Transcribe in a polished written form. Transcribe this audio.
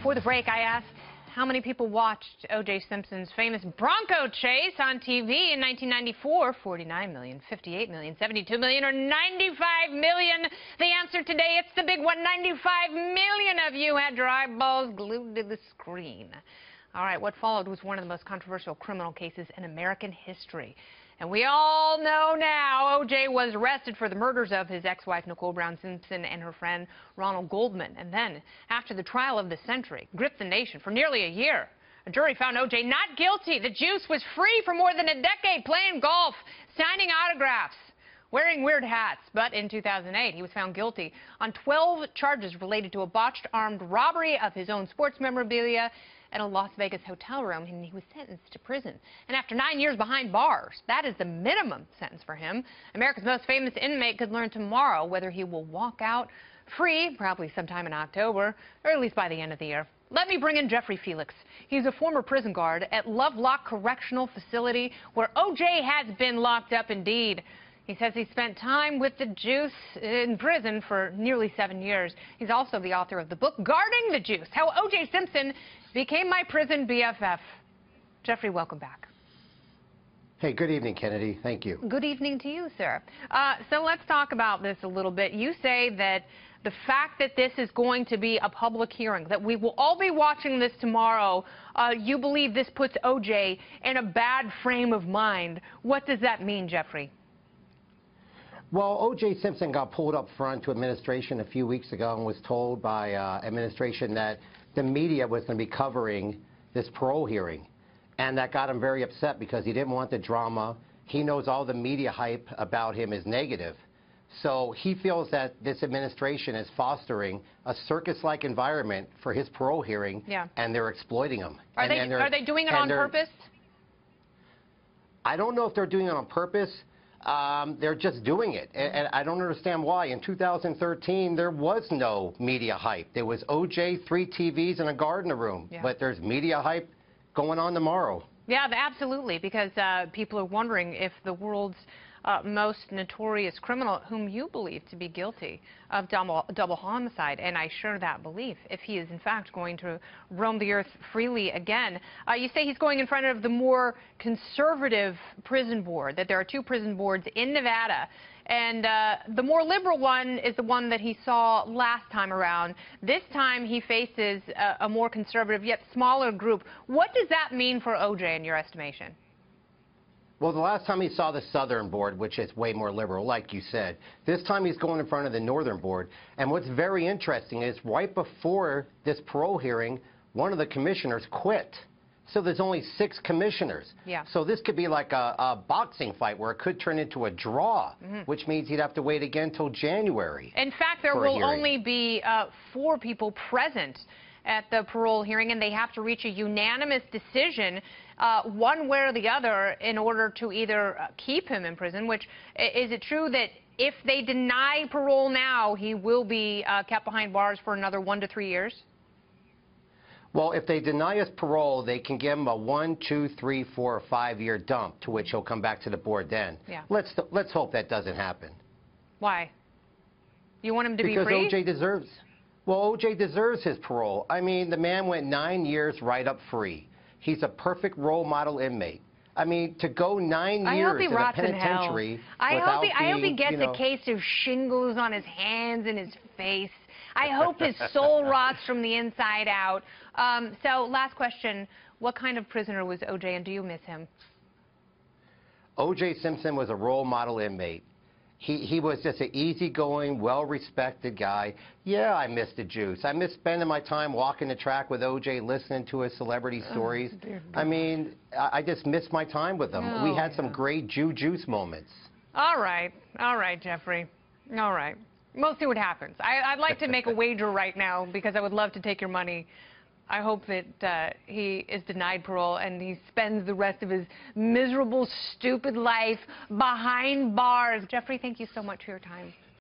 Before the break, I asked how many people watched O.J. Simpson's famous Bronco chase on TV in 1994. 49 million, 58 million, 72 million, or 95 million. The answer today, it's the big one. 95 million of you had your eyeballs glued to the screen. All right, what followed was one of the most controversial criminal cases in American history. And we all know now O.J. was arrested for the murders of his ex-wife, Nicole Brown Simpson, and her friend, Ronald Goldman. And then, after the trial of the century gripped the nation for nearly a year, a jury found O.J. not guilty. The juice was free for more than a decade, playing golf, signing autographs, wearing weird hats. But in 2008, he was found guilty on 12 charges related to a botched armed robbery of his own sports memorabilia at a Las Vegas hotel room, and he was sentenced to prison. And after 9 years behind bars, that is the minimum sentence for him. America's most famous inmate could learn tomorrow whether he will walk out free, probably sometime in October, or at least by the end of the year. Let me bring in Jeffrey Felix. He's a former prison guard at Lovelock Correctional Facility, where O.J. has been locked up indeed. He says he spent time with the juice in prison for nearly 7 years. He's also the author of the book, Guarding the Juice, How O.J. Simpson Became My Prison BFF. Jeffrey, welcome back. Hey, good evening, Kennedy. Thank you. Good evening to you, sir. So let's talk about this a little bit. You say that the fact that this is going to be a public hearing, that we will all be watching this tomorrow, you believe this puts O.J. in a bad frame of mind. What does that mean, Jeffrey? Well, O.J. Simpson got pulled up front to administration a few weeks ago and was told by administration that the media was going to be covering this parole hearing. And that got him very upset because he didn't want the drama. He knows all the media hype about him is negative. So he feels that this administration is fostering a circus-like environment for his parole hearing, and they're exploiting him. Are they doing it on purpose? I don't know if they're doing it on purpose. They're just doing it, and I don't understand why. In 2013, there was no media hype. There was O.J., 3 TVs, and a guard in the room, but there's media hype going on tomorrow. Yeah, absolutely, because people are wondering if the world's most notorious criminal, whom you believe to be guilty of double homicide, and I share that belief, if he is in fact going to roam the earth freely again. You say he's going in front of the more conservative prison board, that there are 2 prison boards in Nevada, and the more liberal one is the one that he saw last time around. This time he faces a more conservative yet smaller group. What does that mean for O.J. in your estimation? Well, the last time he saw the Southern Board, which is way more liberal, like you said, this time he's going in front of the Northern Board. And what's very interesting is right before this parole hearing, one of the commissioners quit. So there's only 6 commissioners. So this could be like a boxing fight where it could turn into a draw, which means he'd have to wait again until January. In fact, there will only be 4 people present at the parole hearing, and they have to reach a unanimous decision one way or the other in order to either keep him in prison, which is it true that if they deny parole now, he will be kept behind bars for another 1 to 3 years? Well, if they deny us parole, they can give him a 1, 2, 3, 4, or 5 year dump, to which he'll come back to the board then. Let's hope that doesn't happen. Why? You want him to be free? Because O.J. deserves. Well, O.J. deserves his parole. I mean, the man went 9 years right up free. He's a perfect role model inmate. I mean, to go 9 years in a penitentiary I hope he gets a case of shingles on his hands and his face. I hope his soul rots from the inside out. So, last question. What kind of prisoner was O.J., and do you miss him? O.J. Simpson was a role model inmate. He was just an easygoing, well-respected guy. Yeah, I miss the juice. I miss spending my time walking the track with O.J., listening to his celebrity stories. I mean, I just miss my time with him. We had some great juice moments. All right, Jeffrey. All right. We'll see what happens. I'd like to make a wager right now because I would love to take your money. I hope that he is denied parole and he spends the rest of his miserable, stupid life behind bars. Jeffrey, thank you so much for your time.